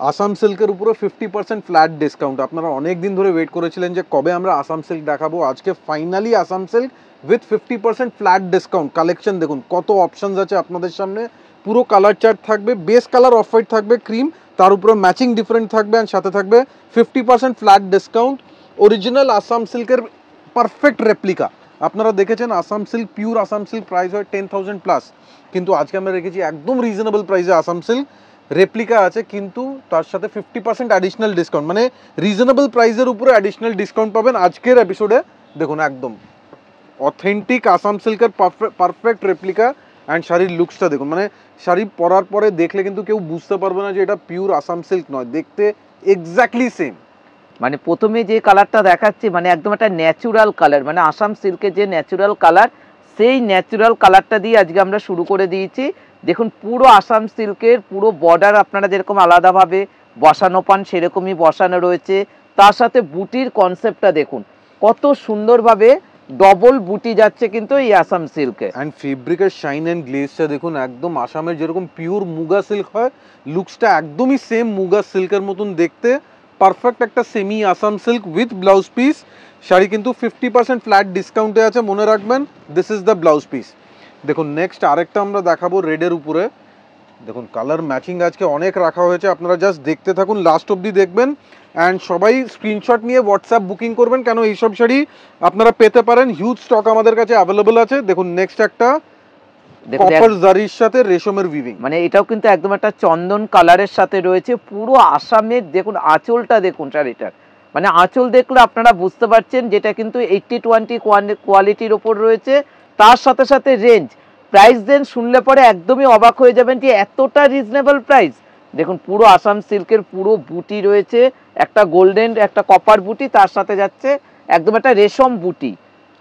আসাম সিল্কের উপরে 50% flat discount. আপনারা অনেক দিন ধরে ওয়েট করেছিলেন যে কবে আমরা আসাম সিল্ক দেখাবো, আজকে finally Assam silk with 50% flat discount. Collection দেখুন কত অপশনস আছে আপনাদের সামনে, পুরো কালার চার্ট থাকবে, বেস কালার অফ হোয়াইট থাকবে ক্রিম, তার উপরে ম্যাচিং ডিফারেন্ট থাকবে, অ্যান্ড সাথে থাকবে 50% ফ্ল্যাট ডিসকাউন্ট। অরিজিনাল আসাম সিল্কের পারফেক্ট রেপ্লিকা। আপনারা দেখেছেন Assam silk, pure Assam silk price হয় 10,000 প্লাস, কিন্তু আজকে আমরা রেখেছি একদম রিজনেবল প্রাইসে আসাম সিল্ক। রেপ্লিকা আছে কিন্তু তার সাথে 50% অ্যাডিশনাল ডিসকাউন্ট, মানে রিজনেবল প্রাইসের উপরে অ্যাডিশনাল ডিসকাউন্ট পাবেন আজকের এপিসোডে। দেখুন একদম অথেন্টিক আসাম সিল্কের পারফেক্ট রেপ্লিকা। অ্যান্ড শাড়ির লুকসটা দেখুন, মানে শাড়ি পরার পরে দেখলে কিন্তু কেউ বুঝতে পারবে না যে এটা পিওর আসাম সিল্ক নয়, দেখতে এক্স্যাক্টলি সেম। মানে প্রথমে যে কালারটা দেখাচ্ছি মানে একদম একটা ন্যাচুরাল কালার, মানে আসাম সিল্কের যে ন্যাচুরাল কালার সেই ন্যাচুরাল কালারটা দিয়ে আজকে আমরা শুরু করে দিয়েছি। দেখুন পুরো আসাম সিল্কের পুরো বর্ডার আপনারা যেরকম আলাদাভাবে বসানো পান সেরকমই বসানো রয়েছে, তার সাথে বুটির কনসেপ্টটা দেখুন কত সুন্দরভাবে ডবল বুটি যাচ্ছে কিন্তু এই আসাম সিল্কে। অ্যান্ড ফেব্রিকের শাইন অ্যান্ড গ্লেজটা দেখুন, একদম আসামের যেরকম পিওর মুগা সিল্ক হয়, লুকসটা একদমই সেম মুগা সিল্কের মতন দেখতে। পারফেক্ট একটা semi Assam silk with blouse piece. Sari কিন্তু 50% ফ্ল্যাট ডিসকাউন্টে আছে, মনে রাখবেন this is the blouse piece. দেখুন নেক্সট আরেকটা আমরা দেখাবো রেডের উপরে। দেখুন কালার ম্যাচিং আজকে অনেক রাখা হয়েছে, আপনারা জাস্ট দেখতে থাকুন, লাস্ট অবধি দেখবেন। অ্যান্ড সবাই স্ক্রিনশট নিয়ে হোয়াটসঅ্যাপ বুকিং করবেন, কেন এইসব শাড়ি আপনারা পেতে পারেন, হিউজ স্টক আমাদের কাছে অ্যাভেলেবল আছে। দেখুন নেক্সট একটা কপার জারির সাথে রেশমের উইভিং, মানে এটাও কিন্তু একদম একটা চন্দন কালারের সাথে রয়েছে। পুরো আসামের দেখুন আঁচলটা দেখুন শাড়িটার, মানে আঁচল দেখলে আপনারা বুঝতে পারছেন যেটা কিন্তু 80-20 কোয়ালিটির ওপর রয়েছে। তার সাথে সাথে রেঞ্জ প্রাইস রেঞ্জ শুনলে পরে একদমই অবাক হয়ে যাবেন যে এতটা রিজনেবল প্রাইস। দেখুন পুরো আসাম সিল্কের পুরো বুটি রয়েছে, একটা গোল্ডেন একটা কপার বুটি, তার সাথে যাচ্ছে একদম একটা রেশম বুটি।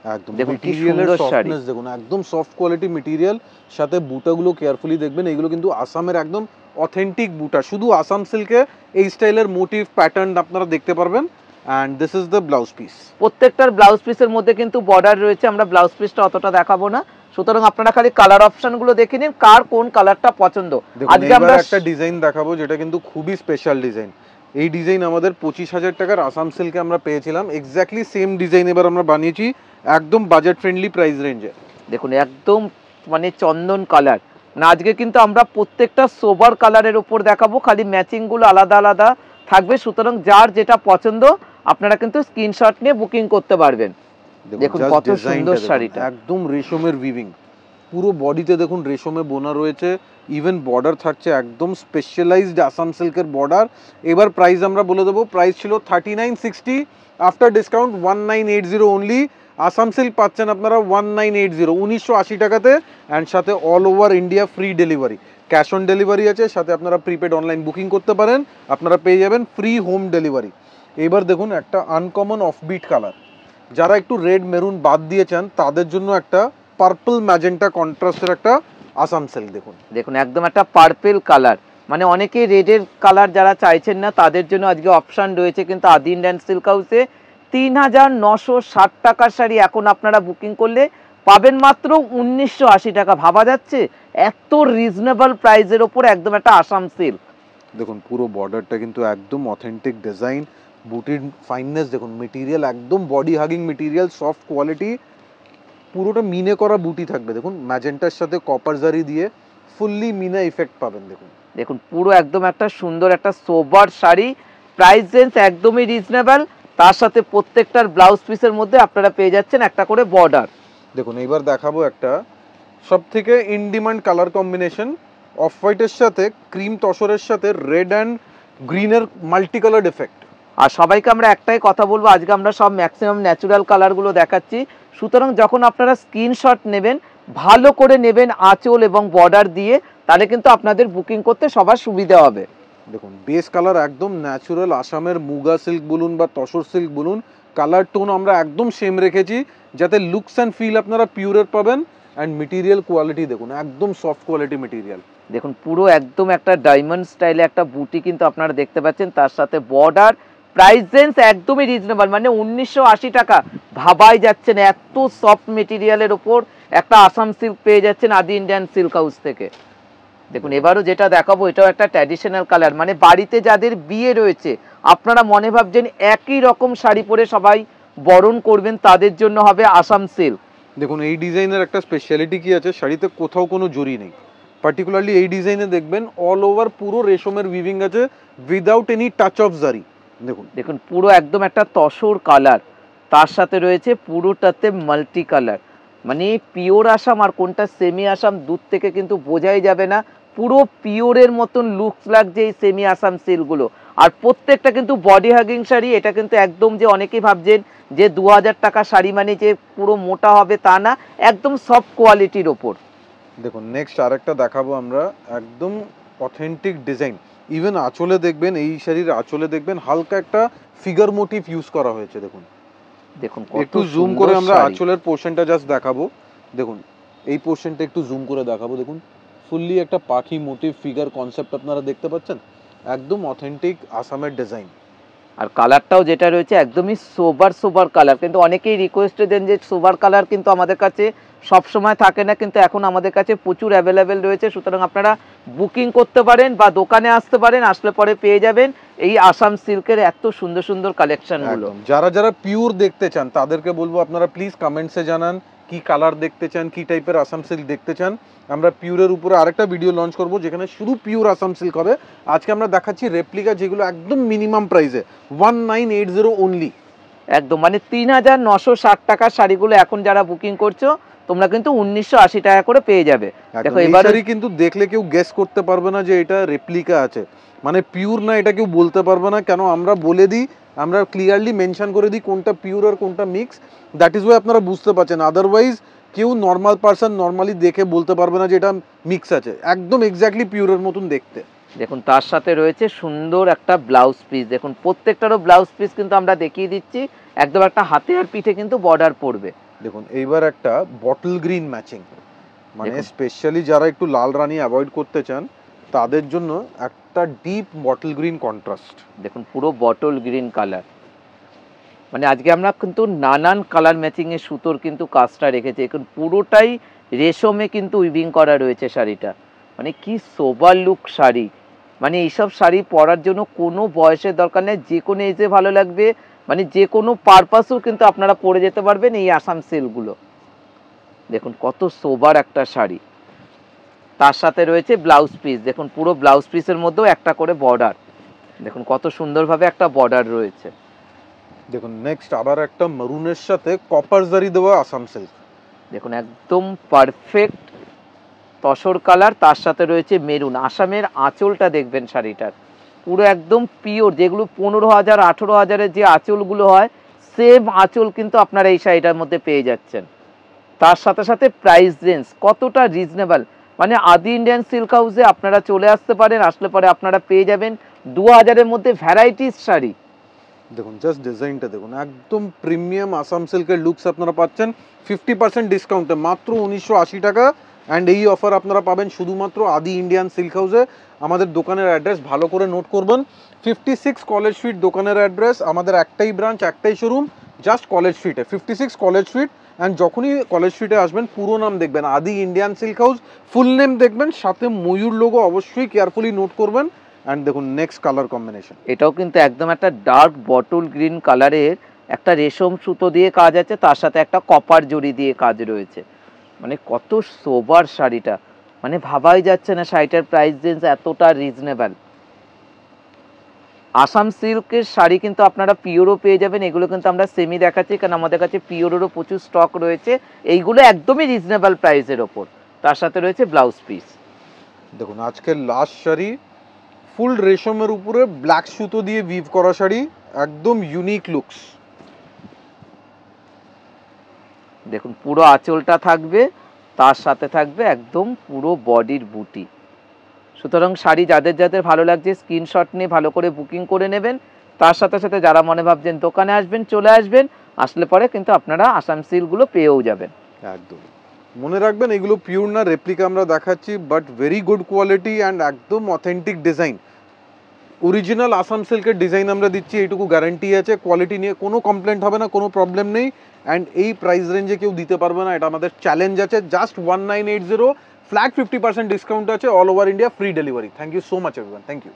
একদম মেটেরিয়ালের সফটনেস দেখুন, একদম সফট কোয়ালিটি মেটেরিয়াল, সাথে বুটাগুলো কেয়ারফুলি দেখবেন, এগুলো কিন্তু আসামের একদম অথেন্টিক বুটা। শুধু আসাম সিল্কে এই স্টাইলের মোটিভ প্যাটার্ন আপনারা দেখতে পারবেন। And this is the blouse piece. প্রত্যেকটার ব্লাউজ পিসের মধ্যে কিন্তু বর্ডার রয়েছে, আমরা ব্লাউজ পিসটা অতটা দেখাবো না, সুতরাং আপনারা খালি কালার অপশনগুলো দেখে নিন কার কোন কালারটা পছন্দ। আজকে আমরা একটা ডিজাইন দেখাবো যেটা কিন্তু খুবই স্পেশাল ডিজাইন। এই ডিজাইন আমাদের 25,000 টাকার আসাম সিল্কে আমরা পেয়েছিলাম, এক্স্যাক্টলি সেম ডিজাইন এবার আমরা বানিয়েছি একদম বাজেট ফ্রেন্ডলি প্রাইস রেঞ্জে। দেখুন একদম মানে চন্দন কালার না, আজকে কিন্তু আমরা প্রত্যেকটা সোবার কালারের উপর দেখাবো, খালি ম্যাচিং গুলো আলাদা আলাদা থাকবে, সুতরাং যার যেটা পছন্দ আপনারা কিন্তু স্ক্রিনশট নিয়ে বুকিং করতে পারবেন। দেখুন কত সুন্দর শাড়িটা, একদম রেশমের উইভিং, পুরো বডিতে দেখুন রেশমে বোনা রয়েছে, ইভেন বর্ডার থাকছে একদম স্পেশালাইজড আসাম সিল্কের বর্ডার। এবার প্রাইস আমরা বলে দেবো, প্রাইস ছিল 3960, after discount 1980 only. Assam silk পাচ্ছেন আপনারা 1980, 1980 টাকাতে, অ্যান্ড সাথে all over India free delivery, cash on delivery আছে, সাথে আপনারা প্রিপেড অনলাইন বুকিং করতে পারেন, আপনারা পেয়ে যাবেন ফ্রি হোম ডেলিভারি। এবার দেখুন একটা আনকমন অফবিট কালার, যারা একটু রেড মেরুন বাদ দিয়েছেন তাদের জন্য একটা পার্পল ম্যাজেন্টা কন্ট্রাস্টের একটা আসাম সিল্ক। দেখুন দেখুন একদম একটা পার্পল কালার, মানে অনেকে রেডের কালার যারা চাইছেন না তাদের জন্য আজকে অপশন রয়েছে কিন্তু আদি ইন্ডিয়ান সিল্ক হাউসে। 3,960 টাকার শাড়ি এখন আপনারা বুকিং করলে পাবেন মাত্র 1980 টাকা। ভাবা যাচ্ছে এত রিজনেবল প্রাইসের ওপর একদম একটা আসাম সিল্ক। দেখুন পুরো বর্ডারটা কিন্তু একদম অথেন্টিক ডিজাইন, বুটির ফাইননেস দেখুন, মেটেরিয়াল একদম body hugging material, soft quality, পুরোটা মিনে করা বুটি থাকবে। দেখুন ম্যাজেন্টার সাথে কপার জারি দিয়ে ফুললি মিনা ইফেক্ট পাবেন। দেখুন দেখুন পুরো একদম একটা সুন্দর একটা সোবার শাড়ি, প্রাইস রেঞ্জ একদমই রিজনেবল, তার সাথে প্রত্যেকটার ব্লাউজ পিসের মধ্যে আপনারা পেয়ে যাচ্ছেন একটা করে বর্ডার। দেখুন এবার দেখাবো একটা সব থেকে in demand colour combination, of হোয়াইটের সাথে ক্রিম তসরের সাথে রেড অ্যান্ড গ্রিনের মাল্টি কালার এফেক্ট। আর সবাইকে আমরা একটাই কথা বলবো, আজকে আমরা সব ম্যাক্সিমাম ন্যাচুরাল কালারগুলো দেখাচ্ছি, সুতরাং যখন আপনারা স্ক্রিনশট নেবেন ভালো করে নেবেন আঁচল এবং বর্ডার দিয়ে, তাহলে কিন্তু আপনাদের বুকিং করতে সবার সুবিধা হবে। দেখুন বেস কালার একদম ন্যাচুরাল আসামের মুগা সিল্ক বলুন বা তসর সিল্ক বলুন, কালার টোন আমরা একদম সেম রেখেছি যাতে লুকস অ্যান্ড ফিল আপনারা পিওরের পাবেন। অ্যান্ড মেটেরিয়াল কোয়ালিটি দেখুন একদম সফট কোয়ালিটি মেটেরিয়াল। দেখুন পুরো একদম একটা ডায়মন্ড স্টাইলে একটা বুটি কিন্তু আপনারা দেখতে পাচ্ছেন, তার সাথে বর্ডার, প্রাইস রেঞ্জ একদমই রিজনেবল, মানে 1980 টাকা। ভাবাই যাচ্ছেন এত সফট মেটেরিয়ালের ওপর একটা আসাম সিল্ক পেয়ে যাচ্ছেন আদি ইন্ডিয়ান সিল্ক হাউস থেকে। দেখুন এবারও যেটা দেখাবো এটাও একটা ট্র্যাডিশনাল কালার, মানে বাড়িতে যাদের বিয়ে রয়েছে আপনারা মনে ভাবছেন একই রকম শাড়ি পরে সবাই বরণ করবেন, তাদের জন্য হবে আসাম সিল্ক। দেখুন এই ডিজাইনের একটা স্পেশালিটি কি আছে, শাড়িতে কোথাও কোনো জরি নেই, পার্টিকুলারলি এই ডিজাইনে দেখবেন অল ওভার পুরো রেশমের উইভিং আছে উইদাউট এনি টাচ অফ জারি। দেখুন দেখুন পুরো একদম একটা তসর কালার, তার সাথে রয়েছে পুরোটাতে মাল্টি কালার, মানে পিওর আসাম আর কোনটা সেমি আসাম দূর থেকে কিন্তু বোঝাই যাবে না, পুরো পিওরের মতন লুকস লাগছে এই সেমি আসাম সিল্কগুলো। আর প্রত্যেকটা কিন্তু বডি হাগিং শাড়ি, এটা কিন্তু একদম যে অনেকেই ভাবছেন যে 2000 টাকা শাড়ি মানে যে পুরো মোটা হবে তা না, একদম সফট কোয়ালিটির ওপর। দেখুন নেক্সট আরেকটা দেখাবো আমরা, একদম অথেন্টিক ডিজাইন। ইভেন আঁচলে দেখবেন, এই শাড়ির আঁচলে দেখবেন হালকা একটা ফিগার মোটিভ ইউজ করা হয়েছে। দেখুন দেখুন একটু জুম করে আমরা আঁচলের পোর্শনটা জাস্ট দেখাবো। দেখুন এই পোর্শনটা একটু জুম করে দেখাবো। দেখুন ফুললি একটা পাখি মোটিভ ফিগার কনসেপ্ট আপনারা দেখতে পাচ্ছেন, একদম অথেন্টিক আসামের ডিজাইন। আর কালারটাও যেটা রয়েছে একদমই সোবার সোবার কালার, কিন্তু অনেকেই রিকোয়েস্ট দেন যে সোবার কালার কিন্তু আমাদের কাছে সব সময় থাকে না, কিন্তু এখন আমাদের কাছে প্রচুর অ্যাভেলেবেল রয়েছে, সুতরাং আপনারা বুকিং করতে পারেন বা দোকানে আসতে পারেন, আসলে পরে পেয়ে যাবেন এই আসাম সিল্কের এত সুন্দর সুন্দর কালেকশনগুলো। যারা যারা পিওর দেখতে চান তাদেরকে বলবো আপনারা প্লিজ কমেন্টসে জানান কি কালার দেখতে চান, কি টাইপের আসাম সিল্ক দেখতে চান। আমরা পিওরের উপরে আরেকটা ভিডিও লঞ্চ করব যেখানে শুধু পিওর আসাম সিল্ক হবে। আজকে আমরা দেখাচ্ছি রেপ্লিকা, যেগুলো একদম মিনিমাম প্রাইসে 1980 অনলি, একদম মানে 3960 টাকার শাড়িগুলো এখন যারা বুকিং করছো তোমরা কিন্তু 1980 টাকা করে পেয়ে যাবে। দেখো এবারে কিন্তু দেখলে কেউ গেস করতে পারবে না যে এটা রেপ্লিকা আছে, মানে পিওর না এটা কেউ বলতে পারবে না, কেন আমরা বলে দিই, আমরা ক্লিয়ারলি মেনশন করে দিই কোনটা পিওর আর কোনটা মিক্স। দ্যাট ইজ ওয়াই আপনারা বুঝতে পারছেন, আদারওয়াইজ কেউ নর্মাল পারসন নর্মালি দেখে বলতে পারবে না যে এটা মিক্স আছে, একদম এক্স্যাক্টলি পিওরের মতন দেখতে। দেখুন তার সাথে রয়েছে সুন্দর একটা ব্লাউজ পিস, দেখুন প্রত্যেকটারও ব্লাউজ পিস কিন্তু আমরা দেখিয়ে দিচ্ছি, একদম একটা হাতে আর পিঠে কিন্তু বর্ডার পড়বে। দেখুন এইবার একটা বটল গ্রিন ম্যাচিং, মানে স্পেশালি যারা একটু লাল রানী অ্যাভয়েড করতে চান তাদের জন্য একটা ডিপ বটল গ্রিন কন্ট্রাস্ট। দেখুন পুরো বটল গ্রিন কালার, মানে আজকে আমরা কিন্তু নানান কালার ম্যাচিং এর সুতোর কিন্তু কাজটা রেখেছি, এখন পুরোটাই রেশমে কিন্তু উইভিং করা রয়েছে শাড়িটা, মানে কি সোবার লুক শাড়ি, মানে এইসব শাড়ি পরার জন্য কোনো বয়সের দরকার নেই, যে কোনো এজে ভালো লাগবে, মানে যে কোনো পারপাসেও কিন্তু আপনারা পরে যেতে পারবেন এই আসাম সিল্কগুলো। দেখুন কত সোবার একটা শাড়ি, তার সাথে রয়েছে ব্লাউজ পিস, দেখুন পুরো ব্লাউজ পিসের মধ্যেও একটা করে বর্ডার, দেখুন কত সুন্দরভাবে একটা বর্ডার রয়েছে। দেখুন নেক্সট আবার একটা মারুনের সাথে কপার জারি দেওয়া আসাম সিল্ক, দেখুন একদম পারফেক্ট তসর কালার, তার সাথে রয়েছে মেরুন। আসামের আঁচলটা দেখবেন শাড়িটার পুরো একদম পিওর, যেগুলো 15,000 18,000-এর যে আঁচলগুলো হয় সেম আঁচল কিন্তু আপনারা এই শাড়িটার মধ্যে পেয়ে যাচ্ছেন। তার সাথে সাথে প্রাইস রেঞ্জ কতটা রিজনেবল, মানে আদি ইন্ডিয়ান সিল্ক হাউসে আপনারা চলে আসতে পারেন, আসলে পরে আপনারা পেয়ে যাবেন 2000-এর মধ্যে ভ্যারাইটিস শাড়ি। দেখুন জাস্ট ডিজাইনটা দেখুন, একদম প্রিমিয়াম আসাম সিল্কের লুকস আপনারা পাচ্ছেন 50% ডিসকাউন্টে মাত্র 1980 টাকা। অ্যান্ড এই অফার আপনারা পাবেন শুধুমাত্র আদি ইন্ডিয়ান সিল্ক হাউসে। আমাদের দোকানের অ্যাড্রেস ভালো করে নোট করবেন, 56 কলেজ স্ট্রিট দোকানের অ্যাড্রেস, আমাদের একটাই ব্রাঞ্চ একটাই শোরুম জাস্ট কলেজ স্ট্রিটে, 56 কলেজ স্ট্রিট। অ্যান্ড যখনই কলেজ স্ট্রিটে আসবেন পুরো নাম দেখবেন আদি Indian silk house, full name দেখবেন, সাথে ময়ূর লোগো অবশ্যই কেয়ারফুলি নোট করবেন। অ্যান্ড দেখুন নেক্সট কালার কম্বিনেশন, এটাও কিন্তু একদম একটা ডার্ক বটল গ্রিন কালারের, একটা রেশম সুতো দিয়ে কাজ আছে, তার সাথে একটা কপার জড়ি দিয়ে কাজ রয়েছে, মানে কত সোবার শাড়িটা, মানে ভাবাই যাচ্ছে না শাড়িটার প্রাইস রেঞ্জ এতটা রিজনেবল। আসাম সিল্কের শাড়ি কিন্তু আপনারা পিওরও পেয়ে যাবেন, এগুলো কিন্তু আমরা সেমি দেখাচ্ছি কারণ আমাদের কাছে পিওরেরও প্রচুর স্টক রয়েছে, এইগুলো একদমই রিজনেবল প্রাইসের ওপর, তার সাথে রয়েছে ব্লাউজ পিস। দেখুন আজকের লাস্ট শাড়ি ফুল রেশমের উপরে ব্ল্যাক সুতো দিয়ে উইভ করা শাড়ি, একদম ইউনিক লুকস। দেখুন পুরো আঁচলটা থাকবে, তার সাথে থাকবে একদম পুরো বডির বুটি, সুতরাং শাড়ি যাদের যাদের ভালো লাগছে স্ক্রিনশট নিয়ে ভালো করে বুকিং করে নেবেন। তার সাথে সাথে যারা মনে ভাবছেন দোকানে আসবেন চলে আসবেন, আসলে পরে কিন্তু আপনারা আসাম সিল্কগুলো পেয়েও যাবেন। একদম মনে রাখবেন এগুলো পিওর না, রেপ্লিকা আমরা দেখাচ্ছি, but very good quality and একদম অথেন্টিক ডিজাইন। অরিজিনাল আসাম সিল্কের ডিজাইন আমরা দিচ্ছি, এইটুকু গ্যারান্টি আছে, কোয়ালিটি নিয়ে কোনো কমপ্লেন্ট হবে না, কোনো প্রবলেম নেই। অ্যান্ড এই প্রাইস রেঞ্জে কেউ দিতে পারবে না, এটা আমাদের চ্যালেঞ্জ আছে। জাস্ট 1980 ফ্ল্যাট 50% ডিসকাউন্ট আছে, all over India free delivery. Thank you so much everyone, thank you.